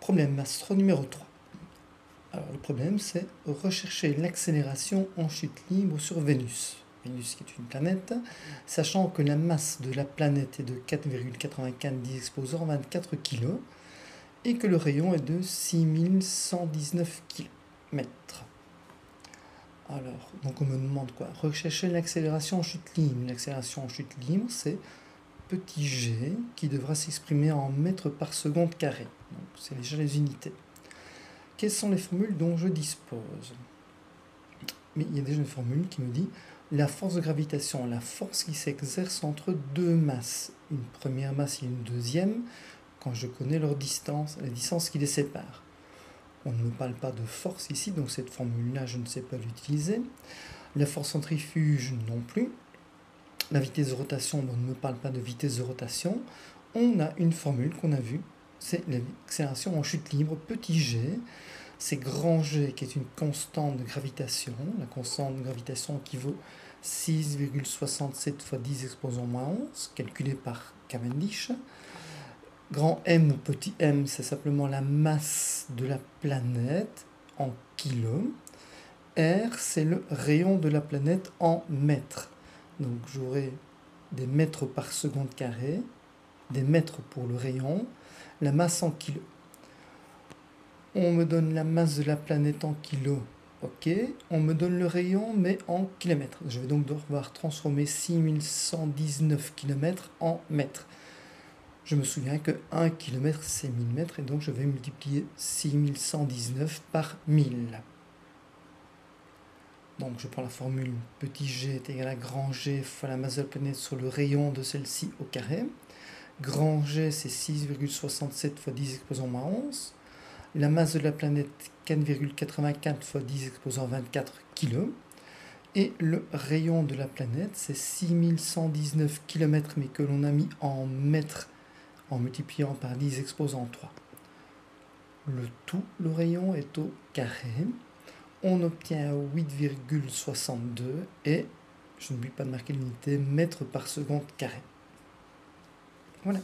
Problème astro numéro 3. Alors le problème c'est rechercher l'accélération en chute libre sur Vénus. Vénus qui est une planète, sachant que la masse de la planète est de 4,84 10 exposant 24 kg et que le rayon est de 6119 km. Alors, donc on me demande quoi? Rechercher l'accélération en chute libre. L'accélération en chute libre, c'est petit g qui devra s'exprimer en mètres par seconde carré. Donc c'est déjà les unités. Quelles sont les formules dont je dispose? Mais il y a déjà une formule qui me dit la force de gravitation, la force qui s'exerce entre deux masses. Une première masse et une deuxième, quand je connais leur distance, la distance qui les sépare. On ne me parle pas de force ici, donc cette formule-là, je ne sais pas l'utiliser. La force centrifuge non plus. La vitesse de rotation, on ne me parle pas de vitesse de rotation. On a une formule qu'on a vue, c'est l'accélération en chute libre, petit g. C'est grand G qui est une constante de gravitation. La constante de gravitation qui vaut 6,67 fois 10 exposant moins 11, calculée par Cavendish. Grand M ou petit m, c'est simplement la masse de la planète en kilos. R, c'est le rayon de la planète en mètres. Donc j'aurai des mètres par seconde carré, des mètres pour le rayon, la masse en kilos. On me donne la masse de la planète en kilos, ok. On me donne le rayon, mais en kilomètres. Je vais donc devoir transformer 6119 km en mètres. Je me souviens que 1 km c'est 1000 mètres, et donc je vais multiplier 6119 par 1000. Donc je prends la formule petit g est égal à grand G fois la masse de la planète sur le rayon de celle-ci au carré. Grand G c'est 6,67 fois 10 exposant moins 11. La masse de la planète 4,84 fois 10 exposant 24 kg. Et le rayon de la planète c'est 6119 km, mais que l'on a mis en mètres en multipliant par 10 exposant 3. Le rayon est au carré. On obtient 8,62 et, je n'oublie pas de marquer l'unité, mètres par seconde carré. Voilà.